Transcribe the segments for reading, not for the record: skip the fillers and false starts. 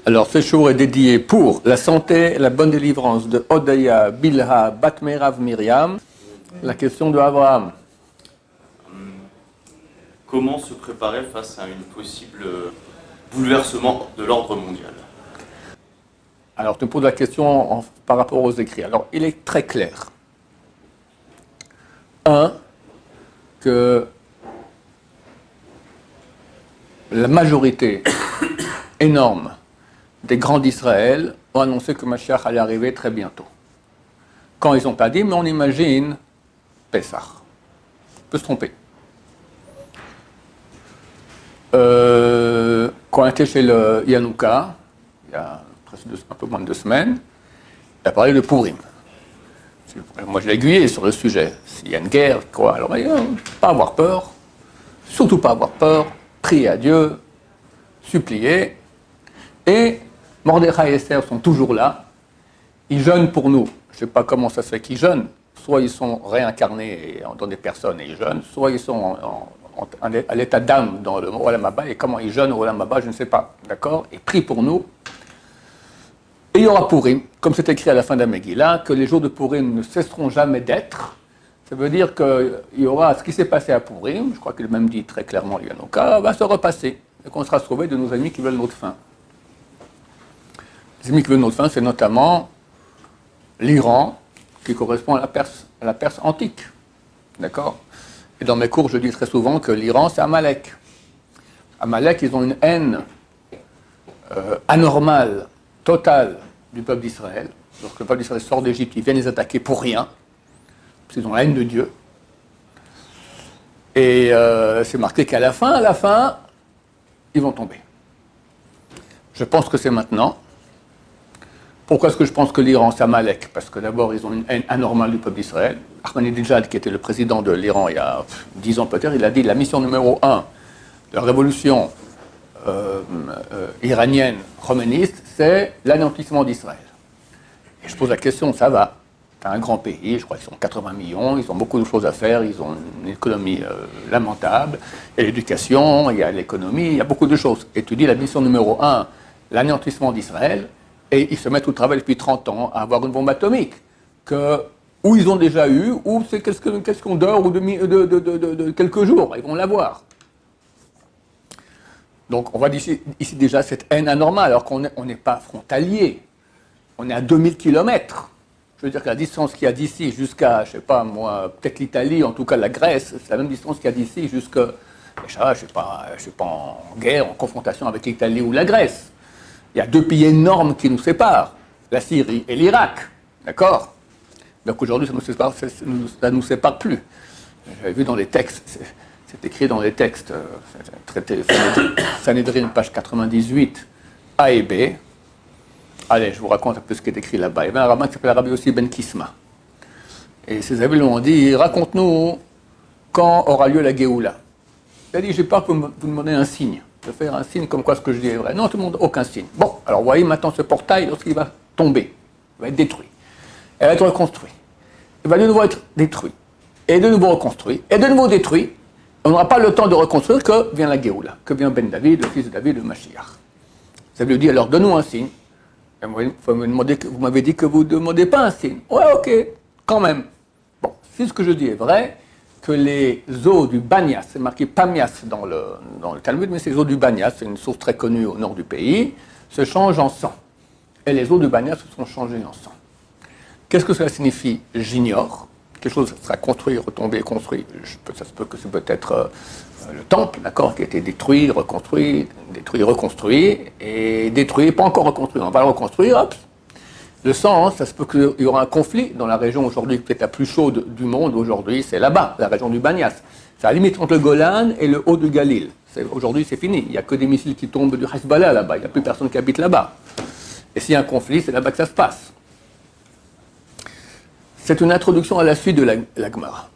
Alors, ce jour est dédié pour la santé et la bonne délivrance de Hodaya, Bilha, Batmerav, Myriam. La question de Abraham. Comment se préparer face à une possible bouleversement de l'ordre mondial? Alors, tu me poses la question par rapport aux écrits. Alors, il est très clair. Que la majorité énorme des grands d'Israël ont annoncé que Mashiach allait arriver très bientôt. Quand ils n'ont pas dit, mais on imagine Pessah. On peut se tromper. Quand on était chez le Yanouka, il y a presque un peu moins de 2 semaines, il a parlé de Purim. Moi, je l'ai aiguillé sur le sujet. S'il y a une guerre, quoi, alors pas avoir peur, surtout pas avoir peur, prier à Dieu, supplier. Et Mordechai et Esther sont toujours là. Ils jeûnent pour nous. Je ne sais pas comment ça se fait qu'ils jeûnent. Soit ils sont réincarnés dans des personnes et ils jeûnent, soit ils sont à l'état d'âme dans le Olam Haba. Et comment ils jeûnent au Olam Haba, je ne sais pas. D'accord? Ils prient pour nous. Et il y aura Purim, comme c'est écrit à la fin de la Megillah, que les jours de Purim ne cesseront jamais d'être. Ça veut dire qu'il y aura ce qui s'est passé à Purim, je crois qu'il a même dit très clairement Yanouka, va se repasser. Et qu'on sera sauvé de nos ennemis qui veulent notre fin. Les ennemis qui veulent notre fin, c'est notamment l'Iran, qui correspond à la Perse antique. D'accord? Et dans mes cours, je dis très souvent que l'Iran, c'est Amalek. Amalek, ils ont une haine anormale, totale du peuple d'Israël. Lorsque le peuple d'Israël sort d'Égypte, ils viennent les attaquer pour rien. Parce qu'ils ont la haine de Dieu. Et c'est marqué qu'à la fin, ils vont tomber. Je pense que c'est maintenant. Pourquoi est-ce que je pense que l'Iran, c'est Amalek? Parce que d'abord, ils ont une haine anormale du peuple d'Israël. Ahmadinejad, qui était le président de l'Iran il y a 10 ans peut-être, il a dit la mission numéro 1 de la révolution iranienne khoméniste, c'est l'anéantissement d'Israël. Et je pose la question, ça va. C'est un grand pays, je crois qu'ils sont 80 millions, ils ont beaucoup de choses à faire, ils ont une économie lamentable, il y a l'éducation, il y a l'économie, il y a beaucoup de choses. Et tu dis la mission numéro 1, l'anéantissement d'Israël, et ils se mettent au travail depuis 30 ans à avoir une bombe atomique, ou ils ont déjà eu, ou c'est question d'heures ou de quelques jours, ils vont l'avoir. Donc on voit ici déjà cette haine anormale, alors qu'on n'est pas frontalier. On est à 2000 km. Je veux dire que la distance qu'il y a d'ici jusqu'à, je ne sais pas moi, peut-être l'Italie, en tout cas la Grèce, c'est la même distance qu'il y a d'ici jusqu'à, je ne suis pas en guerre, en confrontation avec l'Italie ou la Grèce. Il y a 2 pays énormes qui nous séparent, la Syrie et l'Irak. D'accord? Donc aujourd'hui, ça ne nous sépare plus. J'avais vu dans les textes, c'est écrit dans les textes, traité Sanhedrin, page 98, A et B. Allez, je vous raconte un peu ce qui est écrit là-bas. Il y avait un rabbin qui s'appelait Rabbi Yossi Ben Kisma. Et ses amis lui ont dit, raconte-nous quand aura lieu la Géoula. Il a dit, j'ai peur que vous demandez un signe. De faire un signe comme quoi ce que je dis est vrai. Non, tout le monde, aucun signe. Bon, alors vous voyez maintenant ce portail, lorsqu'il va tomber, il va être détruit. Il va être reconstruit. Il va de nouveau être détruit. Et de nouveau reconstruit. Et de nouveau détruit. On n'aura pas le temps de reconstruire que vient la Géoula, que vient Ben David, le fils de David, le Mashiach. Ça lui dit, alors donne-nous un signe. Vous m'avez dit que vous ne demandez pas un signe. Ouais, ok, quand même. Bon, si ce que je dis est vrai, que les eaux du Banyas, c'est marqué Pamias dans le Talmud, mais ces eaux du Banyas, c'est une source très connue au nord du pays, se changent en sang. Et les eaux du Banyas se sont changées en sang. Qu'est-ce que cela signifie? J'ignore. Quelque chose sera construit, retombé, construit. Ça se peut que c'est peut-être le temple, d'accord, qui a été détruit, reconstruit, et détruit, pas encore reconstruit. On va le reconstruire, hop. Le sang, ça se peut qu'il y aura un conflit dans la région aujourd'hui, peut-être la plus chaude du monde aujourd'hui, c'est là-bas, la région du Banyas. C'est à la limite entre le Golan et le haut du Galil. Aujourd'hui, c'est fini. Il n'y a que des missiles qui tombent du Hezbollah là-bas. Il n'y a plus personne qui habite là-bas. Et s'il y a un conflit, c'est là-bas que ça se passe. C'est une introduction à la suite de la Gemara.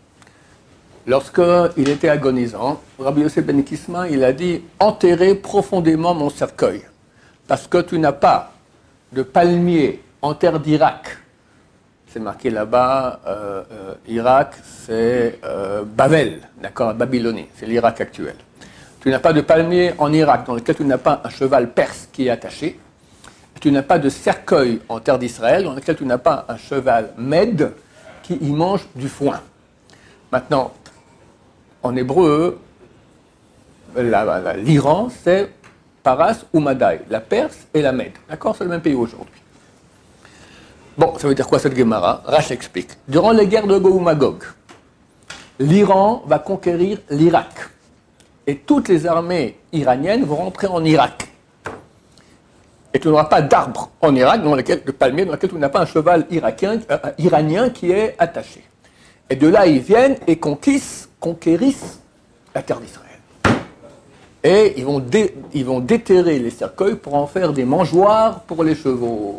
Lorsqu'il était agonisant, Rabbi Yosef Ben Kisma, il a dit « Enterrez profondément mon cercueil, parce que tu n'as pas de palmier en terre d'Irak. » C'est marqué là-bas, Irak, c'est Babel, d'accord, Babylonie, c'est l'Irak actuel. Tu n'as pas de palmier en Irak, dans lequel tu n'as pas un cheval perse qui est attaché. tu n'as pas de cercueil en terre d'Israël dans lequel tu n'as pas un cheval med qui y mange du foin. Maintenant, en hébreu, l'Iran, c'est Paras ou Madaï, la Perse et la Mède. D'accord? C'est le même pays aujourd'hui. Bon, ça veut dire quoi cette Gemara? Rash explique. Durant les guerres de Gog ou Magog, l'Iran va conquérir l'Irak. Et toutes les armées iraniennes vont rentrer en Irak. Et tu n'auras pas d'arbre en Irak, de palmier, dans lequel tu n'as pas un cheval iranien qui est attaché. Et de là, ils viennent et conquérissent la terre d'Israël. Et ils vont déterrer les cercueils pour en faire des mangeoires pour les chevaux.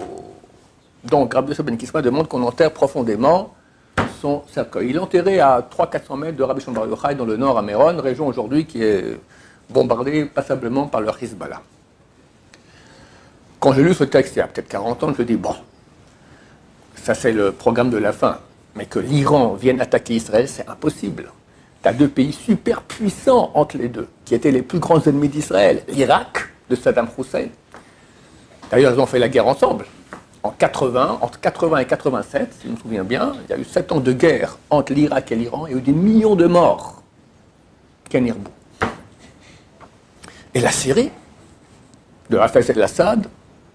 Donc, Rabbi Yosef ben Kisma demande qu'on enterre profondément son cercueil. Il est enterré à 300-400 mètres de Rabbi Shimon Bar Yochai dans le nord à Méron, région aujourd'hui qui est bombardée passablement par le Hezbollah. Quand j'ai lu ce texte il y a peut-être 40 ans, je me dis, bon, ça c'est le programme de la fin, mais que l'Iran vienne attaquer Israël, c'est impossible. Tu as deux pays super puissants entre les deux, qui étaient les plus grands ennemis d'Israël. L'Irak, de Saddam Hussein. D'ailleurs, ils ont fait la guerre ensemble. Entre 80 et 87, si je me souviens bien, il y a eu 7 ans de guerre entre l'Irak et l'Iran, et il y a eu des millions de morts. Ken Irbou. Et la Syrie, de Hafez el-Assad,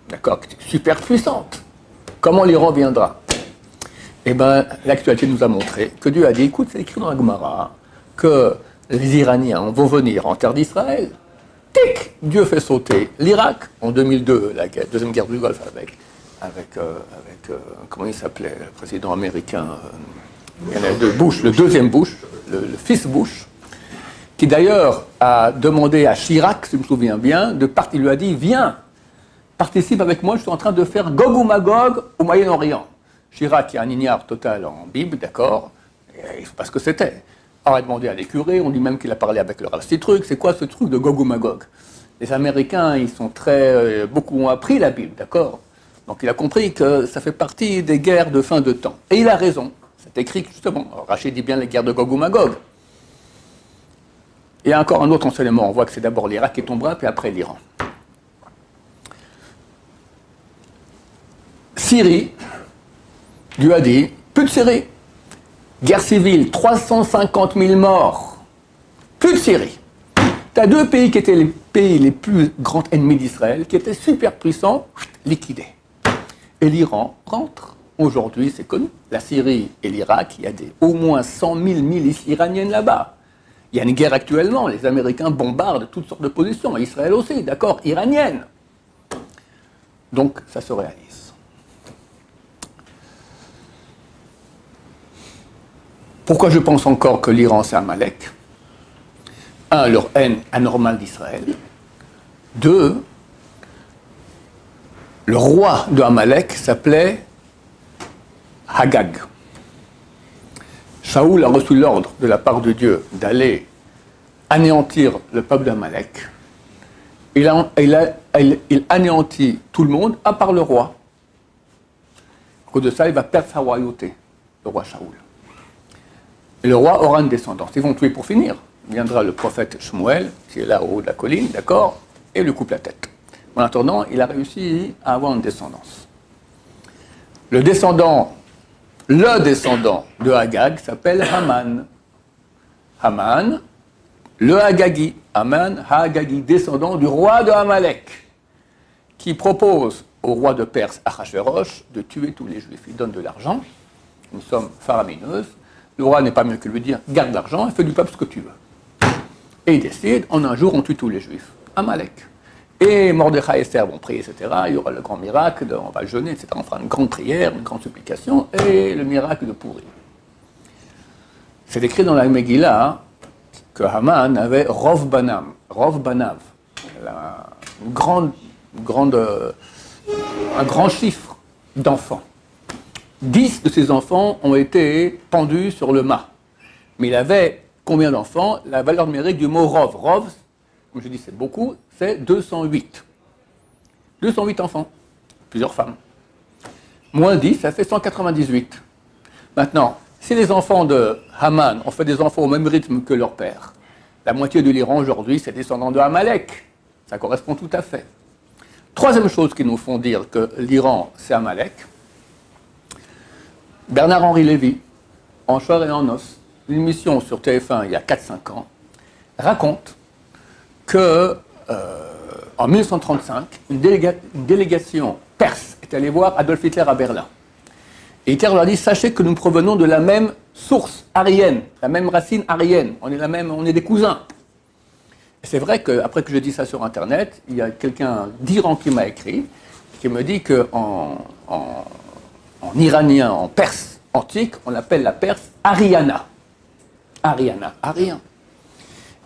d'accord, qui est super puissante. Comment l'Iran viendra? Eh bien, l'actualité nous a montré que Dieu a dit, écoute, c'est écrit dans la Gemara, que les Iraniens vont venir en terre d'Israël. Tic! Dieu fait sauter l'Irak en 2002, la deuxième guerre du Golfe avec comment il s'appelait, le président américain, il y en a deux, Bush, le deuxième Bush, le fils Bush, qui d'ailleurs a demandé à Chirac, si je me souviens bien, il lui a dit, viens, participe avec moi, je suis en train de faire Gog ou Magog au Moyen-Orient. Chirac, qui est un ignare total en Bible, d'accord, il ne sait pas ce que c'était. Alors, il a demandé à les curés, on dit même qu'il a parlé avec le Rav Truc, c'est quoi ce truc de Gog ou Magog? Les Américains, ils sont beaucoup ont appris la Bible, d'accord? Donc il a compris que ça fait partie des guerres de fin de temps. Et il a raison, c'est écrit justement, Rachid dit bien les guerres de Gog ou Magog. Il y a encore un autre enseignement, on voit que c'est d'abord l'Irak qui tombera, puis après l'Iran. Syrie, Dieu a dit, plus de Syrie. Guerre civile, 350 000 morts. Plus de Syrie. Tu as deux pays qui étaient les pays les plus grands ennemis d'Israël, qui étaient super puissants, liquidés. Et l'Iran rentre. Aujourd'hui, c'est connu. La Syrie et l'Irak, il y a au moins 100 000 milices iraniennes là-bas. Il y a une guerre actuellement. Les Américains bombardent toutes sortes de positions. Israël aussi, d'accord, iranienne. Donc, ça se réalise. Pourquoi je pense encore que l'Iran, c'est Amalek? Un, leur haine anormale d'Israël. Deux, le roi de Amalek s'appelait Hagag. Shaoul a reçu l'ordre de la part de Dieu d'aller anéantir le peuple d'Amalek. Il anéantit tout le monde, à part le roi. À cause de ça, il va perdre sa royauté, le roi Shaoul. Et le roi aura une descendance. Ils vont tuer pour finir. Viendra le prophète Shmuel, qui est là au haut de la colline, d'accord, et lui coupe la tête. En attendant, il a réussi à avoir une descendance. Le descendant de Hagag s'appelle Haman. Haman, le Hagagi. Haman, Hagagi, descendant du roi de Amalek, qui propose au roi de Perse, Achashverosh, de tuer tous les Juifs. Il donne de l'argent, une somme faramineuse. Le roi n'est pas mieux que lui dire, garde l'argent et fais du peuple ce que tu veux. Et il décide, en un jour, on tue tous les Juifs. Amalek. Et Mordechai et Esther vont prier, etc. Il y aura le grand miracle, on va jeûner, etc. On fera une grande prière, une grande supplication, et le miracle de Pourim. C'est écrit dans la Megillah hein, que Haman avait Rov Banav, un grand chiffre d'enfants. 10 de ses enfants ont été pendus sur le mât. Mais il avait combien d'enfants? La valeur numérique du mot Rov. Rov, comme je dis, c'est beaucoup, c'est 208. 208 enfants, plusieurs femmes. Moins 10, ça fait 198. Maintenant, si les enfants de Haman ont fait des enfants au même rythme que leur père, la moitié de l'Iran aujourd'hui, c'est descendant de Amalek. Ça correspond tout à fait. Troisième chose qui nous font dire que l'Iran, c'est Amalek. Bernard-Henri Lévy, en chair et en os, une émission sur TF1 il y a 4-5 ans, raconte que en 1935, une délégation perse est allée voir Adolf Hitler à Berlin. Et Hitler leur a dit, sachez que nous provenons de la même source aryenne, la même racine aryenne, on est des cousins. Et c'est vrai qu'après que je dis ça sur Internet, il y a quelqu'un d'Iran qui m'a écrit, qui me dit qu'en iranien, en perse antique, on appelle la Perse Ariana. Ariana, arien.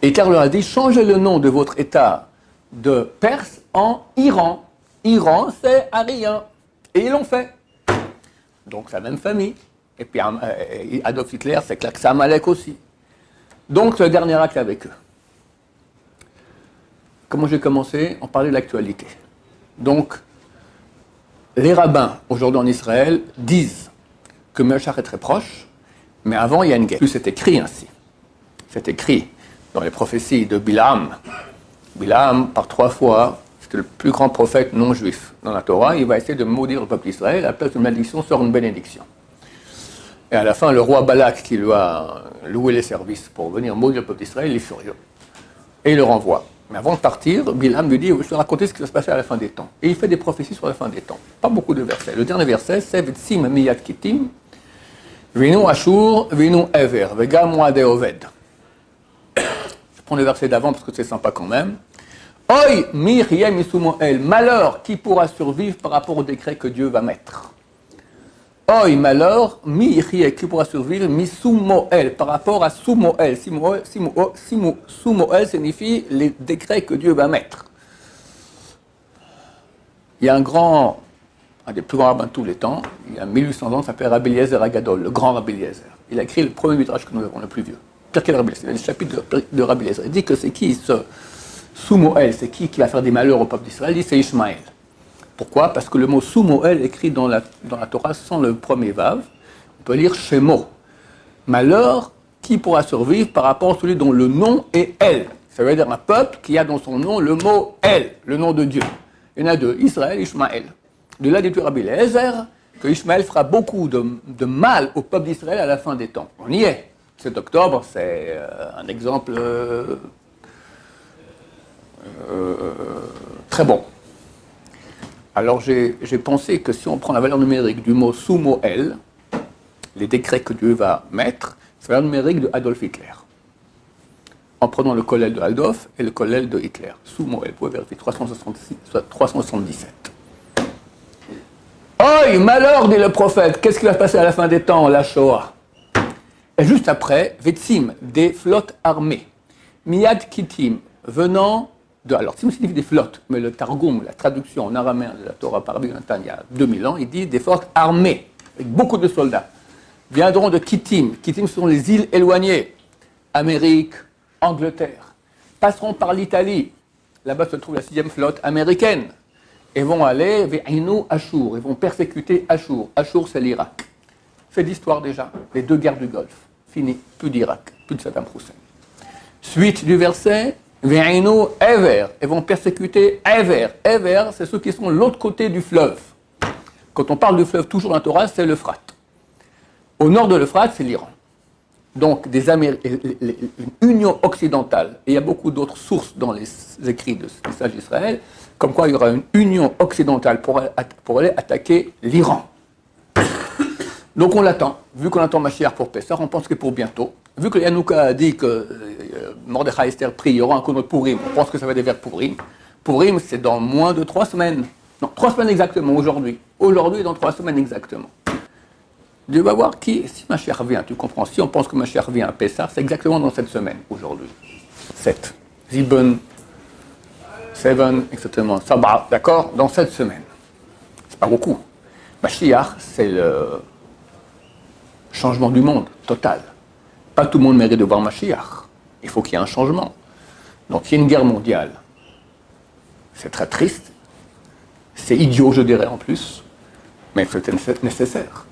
Et Hitler leur a dit, changez le nom de votre État de Perse en Iran. Iran, c'est arien. Et ils l'ont fait. Donc c'est la même famille. Et puis Adolf Hitler, c'est clair que c'est Amalek aussi. Donc c'est le dernier acte avec eux. Comment j'ai commencé? On parlait de l'actualité. Donc, les rabbins, aujourd'hui en Israël, disent que Mashiach est très proche, mais avant, il y a une guerre. Plus c'est écrit ainsi. C'est écrit dans les prophéties de Bilam. Bilam, par 3 fois, c'était le plus grand prophète non juif dans la Torah. Il va essayer de maudire le peuple d'Israël. À la place d'une malédiction sort une bénédiction. Et à la fin, le roi Balak, qui lui a loué les services pour venir maudire le peuple d'Israël, il est furieux. Et il le renvoie. Mais avant de partir, Bilam lui dit, je vais te raconter ce qui va se passer à la fin des temps. Et il fait des prophéties sur la fin des temps. Pas beaucoup de versets. Le dernier verset, c'est Vetsim miyad kitim, vinu ashur, vinu ever, vegam moade oved. Je prends le verset d'avant parce que c'est sympa quand même. Oy mi riem isumoel, malheur, qui pourra survivre par rapport au décret que Dieu va mettre. Oy, malheur, mi riem, qui pourra survivre, mi sumoel, par rapport à sumoel. Sumoel signifie les décrets que Dieu va mettre. Il y a un des plus grands rabbins de tous les temps, il y a 1800 ans, il s'appelle Rabbi Eliezer Agadol, le grand Rabbi Eliezer. Il a écrit le premier midrash que nous avons, le plus vieux. Pirkei Rabbi Eliezer, le chapitre de Rabbi Eliezer. Il dit que c'est qui ce Sumoel, c'est qui va faire des malheurs au peuple d'Israël? Il dit c'est Ishmaël. Pourquoi? Parce que le mot Sumoel écrit dans la Torah sans le premier vav, on peut lire Shemo. Malheur, qui pourra survivre par rapport à celui dont le nom est El. Ça veut dire un peuple qui a dans son nom le mot El, le nom de Dieu. Il y en a deux, Israël et Ishmaël. De là dit Rabbi Eliezer que Ishmaël fera beaucoup de mal au peuple d'Israël à la fin des temps. On y est. 7 octobre, c'est un exemple très bon. Alors j'ai pensé que si on prend la valeur numérique du mot Sumoel, les décrets que Dieu va mettre, c'est la valeur numérique de Adolf Hitler. En prenant le kollel de Adolf et le kollel de Hitler. Sumoel, vous pouvez vérifier, 377. Oi, malheur, dit le prophète, qu'est-ce qui va se passer à la fin des temps, la Shoah? Et juste après, Vetsim, des flottes armées. Miyad Kitim, venant de... Alors, Tzim signifie des flottes, mais le Targum, la traduction en araméen de la Torah par Rabbi Yonatan il y a 2000 ans, il dit des flottes armées, avec beaucoup de soldats, viendront de Kittim. Kittim, ce sont les îles éloignées. Amérique, Angleterre. Passeront par l'Italie. Là-bas se trouve la 6e flotte américaine. Et vont aller vers Ashur. Ils vont persécuter Ashur. Ashur, c'est l'Irak. Fait d'histoire déjà. Les 2 guerres du Golfe. Fini. Plus d'Irak. Plus de Saddam Hussein. Suite du verset. Ve'inu Ever. Ils vont persécuter Ever. Ever, c'est ceux qui sont de l'autre côté du fleuve. Quand on parle du fleuve, toujours dans la Torah, c'est l'Euphrate. Au nord de l'Euphrate, c'est l'Iran. Donc, une union occidentale. Et il y a beaucoup d'autres sources dans les écrits de ce message d'Israël, comme quoi il y aura une union occidentale pour aller attaquer l'Iran. Donc on l'attend. Vu qu'on attend Mashiach pour Pessah, on pense que pour bientôt. Vu que Yanouka a dit que Mordechai Esther prie, il y aura un coup de Purim, on pense que ça va être vers Purim. Purim, c'est dans moins de 3 semaines. Non, 3 semaines exactement, aujourd'hui. Aujourd'hui, dans 3 semaines exactement. Dieu va voir qui, si Mashiach vient, tu comprends, si on pense que Mashiach vient à Pessah, c'est exactement dans cette semaine, aujourd'hui. 7. Ziben, 7, exactement. Sabah, d'accord? Dans cette semaine. C'est pas beaucoup. Mashiach, c'est le changement du monde, total. Pas tout le monde mérite de voir Mashiach. Il faut qu'il y ait un changement. Donc il y a une guerre mondiale. C'est très triste. C'est idiot, je dirais, en plus. Mais c'est nécessaire.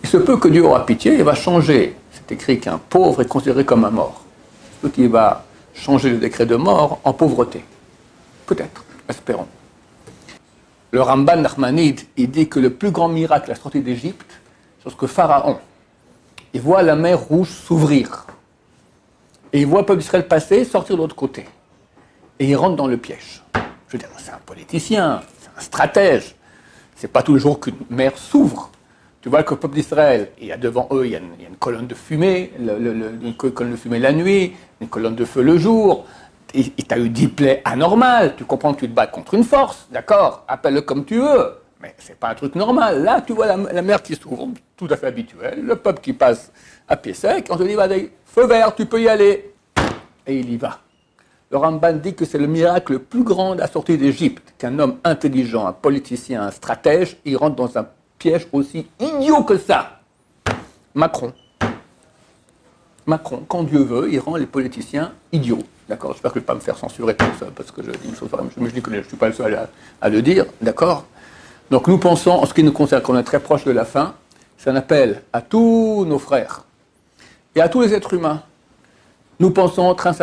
Il se peut que Dieu aura pitié et va changer. C'est écrit qu'un pauvre est considéré comme un mort. Il se peut qu'il va changer le décret de mort en pauvreté. Peut-être, espérons. Le Ramban Nachmanide, il dit que le plus grand miracle à la sortie d'Égypte, c'est lorsque Pharaon, il voit la mer Rouge s'ouvrir. Et il voit le peuple d'Israël passer, sortir de l'autre côté. Et il rentre dans le piège. Je veux dire, c'est un politicien, c'est un stratège. C'est pas tous les jours qu'une mer s'ouvre. Tu vois que le peuple d'Israël, il y a devant eux, il y a une colonne de fumée, une colonne de fumée la nuit, une colonne de feu le jour. Et tu as eu 10 plaies anormales. Tu comprends que tu te bats contre une force, d'accord? Appelle-le comme tu veux. Mais c'est pas un truc normal. Là, tu vois la mer qui s'ouvre, tout à fait habituel. Le peuple qui passe à pied sec. On te dit, feu vert, tu peux y aller. Et il y va. Le Ramban dit que c'est le miracle le plus grand de la sortie d'Égypte, qu'un homme intelligent, un politicien, un stratège, il rentre dans un piège aussi idiot que ça. Macron, quand Dieu veut, il rend les politiciens idiots. D'accord? J'espère que je ne vais pas me faire censurer pour ça, parce que je dis une chose, je dis que je ne suis pas le seul à le dire. D'accord? Donc nous pensons, en ce qui nous concerne, qu'on est très proche de la fin, c'est un appel à tous nos frères et à tous les êtres humains. Nous pensons très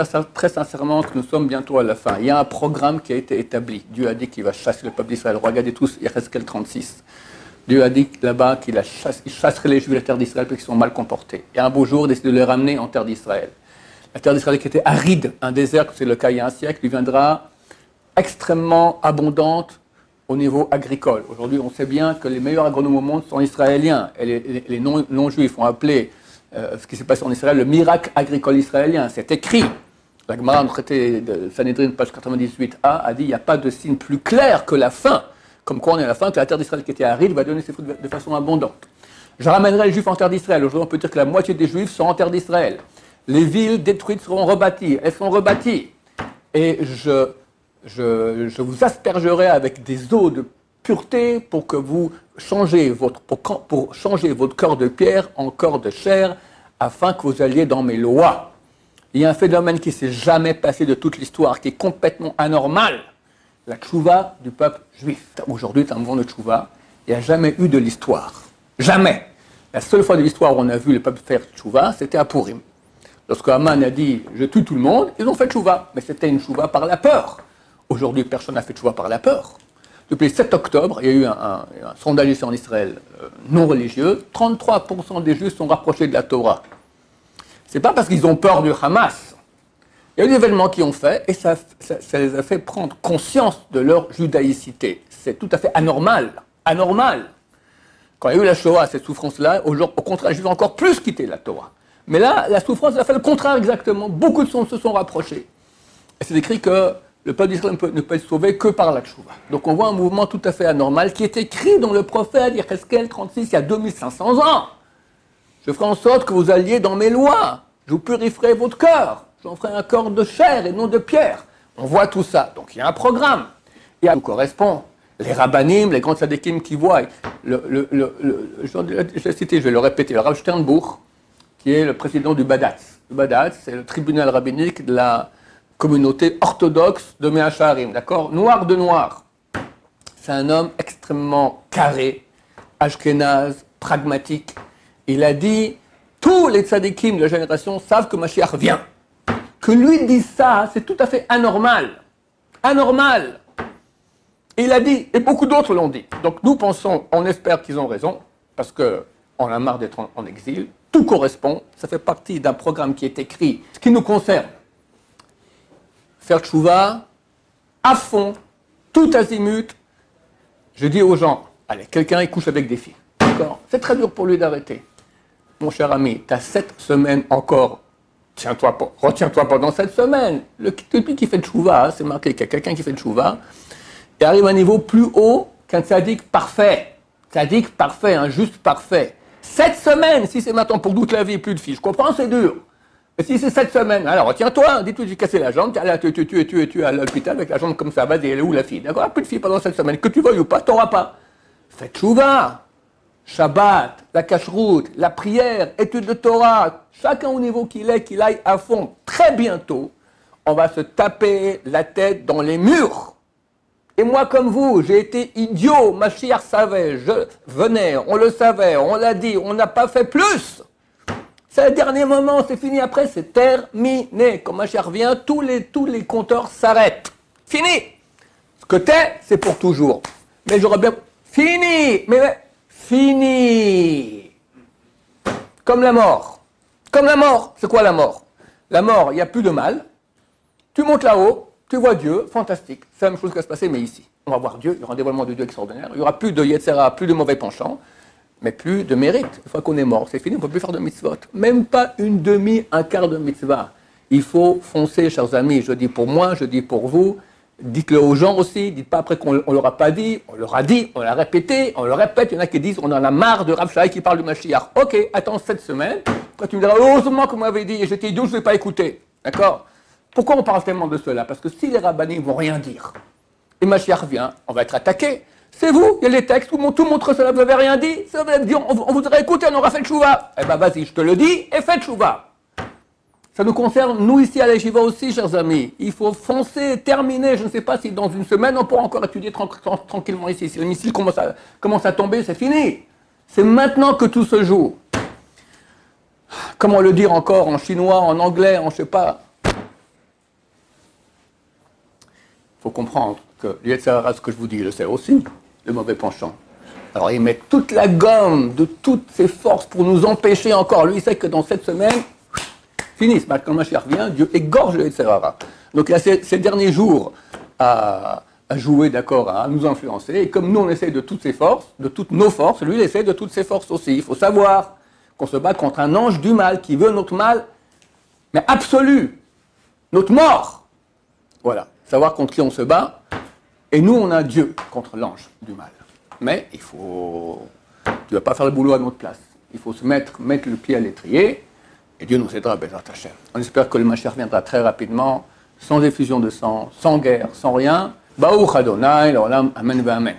sincèrement que nous sommes bientôt à la fin. Il y a un programme qui a été établi. Dieu a dit qu'il va chasser le peuple d'Israël. Regardez tous Yézéchiel 36. Dieu a dit là-bas qu'il chasserait les Juifs de la terre d'Israël parce qu'ils sont mal comportés. Et un beau jour, il décide de les ramener en terre d'Israël. La terre d'Israël qui était aride, un désert, c'est le cas il y a un siècle, deviendra extrêmement abondante au niveau agricole. Aujourd'hui, on sait bien que les meilleurs agronomes au monde sont israéliens. Et les non-juifs ont appelé ce qui s'est passé en Israël le miracle agricole israélien. C'est écrit. La Gemara, dans le traité de Sanhedrin, page 98a, a dit qu'il n'y a pas de signe plus clair que la fin. Comme quoi on est à la fin, que la terre d'Israël qui était aride va donner ses fruits de façon abondante. Je ramènerai les Juifs en terre d'Israël. Aujourd'hui, on peut dire que la moitié des Juifs sont en terre d'Israël. Les villes détruites seront rebâties. Elles sont rebâties. Et je vous aspergerai avec des eaux de pureté pour que vous changez pour changer votre corps de pierre en corps de chair, afin que vous alliez dans mes lois. Il y a un phénomène qui ne s'est jamais passé de toute l'histoire, qui est complètement anormal. La tchouva du peuple juif. Aujourd'hui, c'est un mouvement de tchouva. Il n'y a jamais eu de l'histoire. Jamais. La seule fois de l'histoire où on a vu le peuple faire tchouva, c'était à Purim. Lorsque Haman a dit « je tue tout le monde », ils ont fait tchouva. Mais c'était une tchouva par la peur. Aujourd'hui, personne n'a fait tchouva par la peur. Depuis le 7 octobre, il y a eu un sondage ici en Israël non religieux. 33% des Juifs sont rapprochés de la Torah. Ce n'est pas parce qu'ils ont peur du Hamas. Il y a eu des événements qui ont fait, et ça les a fait prendre conscience de leur judaïcité. C'est tout à fait anormal. Anormal. Quand il y a eu la Shoah, cette souffrance-là, au contraire, les Juifs ont encore plus quitté la Torah. Mais là, la souffrance a fait le contraire exactement. Beaucoup de se sont rapprochés. Et c'est écrit que le peuple d'Israël ne peut être sauvé que par la tchouva. Donc on voit un mouvement tout à fait anormal qui est écrit dans le prophète Yézéchiel 36 il y a 2500 ans. Je ferai en sorte que vous alliez dans mes lois. Je vous purifierai votre cœur. J'en ferai un corps de chair et non de pierre. On voit tout ça. Donc il y a un programme. Et à nous correspond. Les rabbanim, les grands tzadikim qui voient. Je l'ai cité, je vais le répéter. Le Rav Sternbuch, qui est le président du Badatz. Le Badatz, c'est le tribunal rabbinique de la communauté orthodoxe de Mea Shearim, d'accord? Noir de noir. C'est un homme extrêmement carré, ashkénaze, pragmatique. Il a dit, tous les tzadikim de la génération savent que Mashiach vient. Que lui dise ça, c'est tout à fait anormal. Anormal. Et il a dit, et beaucoup d'autres l'ont dit. Donc nous pensons, on espère qu'ils ont raison, parce qu'on a marre d'être en exil. Tout correspond, ça fait partie d'un programme qui est écrit, qui nous concerne. Faire tchouva, à fond, tout azimut. Je dis aux gens, allez, quelqu'un il couche avec des filles. D'accord? C'est très dur pour lui d'arrêter. Mon cher ami, tu as 7 semaines encore. Retiens-toi pendant 7 semaines. Celui qui fait tchouva, c'est marqué qu'il y a quelqu'un qui fait tchouva, et arrive à un niveau plus haut qu'un tzaddik parfait. Tzaddik parfait, un juste parfait. 7 semaines, si c'est maintenant pour toute la vie, plus de filles. Je comprends, c'est dur. Et si c'est 7 semaines, alors retiens-toi, dis-toi, j'ai cassé la jambe, tu es à l'hôpital avec la jambe comme ça, vas-y, elle est où la fille? D'accord? Plus de filles pendant 7 semaines. Que tu veuilles ou pas, t'auras pas. Fais tchouva. Shabbat, la cacheroute, la prière, étude de Torah, chacun au niveau qu'il est, qu'il aille à fond. Très bientôt, on va se taper la tête dans les murs. Et moi, comme vous, j'ai été idiot. Mashiach savait, je venais, on le savait, on l'a dit, on n'a pas fait plus. C'est le dernier moment, c'est fini. Après, c'est terminé. Quand Mashiach revient, tous les compteurs s'arrêtent. Fini. Ce que t'es, c'est pour toujours. Mais j'aurais bien... Fini! Mais fini! Comme la mort. Comme la mort. C'est quoi la mort? La mort, il n'y a plus de mal. Tu montes là-haut, tu vois Dieu, fantastique. C'est la même chose qui va se passer, mais ici. On va voir Dieu, il y aura un dévoilement de Dieu extraordinaire. Il n'y aura plus de Yetzera, plus de mauvais penchants, mais plus de mérite. Une fois qu'on est mort, c'est fini, on ne peut plus faire de mitzvot. Même pas une demi, un quart de mitzvah. Il faut foncer, chers amis. Je dis pour moi, je dis pour vous. Dites-le aux gens aussi. Dites pas après qu'on ne leur a pas dit. On leur a dit, on l'a répété, on le répète. Il y en a qui disent, on en a marre de Rav Shai qui parle du Mashiach. Ok, attends 7 semaines. Quand tu me diras, heureusement que vous m'avez dit, et j'étais idiot, je ne vais pas écouter. D'accord? Pourquoi on parle tellement de cela? Parce que si les rabbinim ne vont rien dire, et Mashiach vient, on va être attaqué. C'est vous, il y a les textes, tout montre cela, vous n'avez rien dit. Ça, vous avez dit, on vous aurait écouté, on aura fait le chouva. Eh bien, vas-y, je te le dis, et faites chouva. Ça nous concerne, nous ici à l'Yeshiva aussi, chers amis. Il faut foncer, terminer. Je ne sais pas si dans une semaine, on pourra encore étudier tranquillement ici. Si le missile commence à tomber, c'est fini. C'est maintenant que tout se joue. Comment le dire encore en chinois, en anglais, en je ne sais pas. Il faut comprendre que l'Yetzirah, ce que je vous dis, il le sait aussi, le mauvais penchant. Alors il met toute la gomme de toutes ses forces pour nous empêcher encore. Lui, il sait que dans cette semaine, fini, quand le Mashiach revient, Dieu égorge le Yetzirah. Donc il a ces derniers jours à jouer, d'accord, à nous influencer. Et comme nous, on essaie de toutes ses forces, de toutes nos forces, lui, il essaie de toutes ses forces aussi. Il faut savoir qu'on se bat contre un ange du mal qui veut notre mal, mais absolu, notre mort. Voilà, savoir contre qui on se bat. Et nous, on a Dieu contre l'ange du mal. Mais il faut... Tu ne vas pas faire le boulot à notre place. Il faut se mettre le pied à l'étrier, et Dieu nous aidera, Bezrat Hashem. On espère que le Mashiach viendra très rapidement, sans effusion de sang, sans guerre, sans rien. Baruch Adonai, l'olam, amen, amen.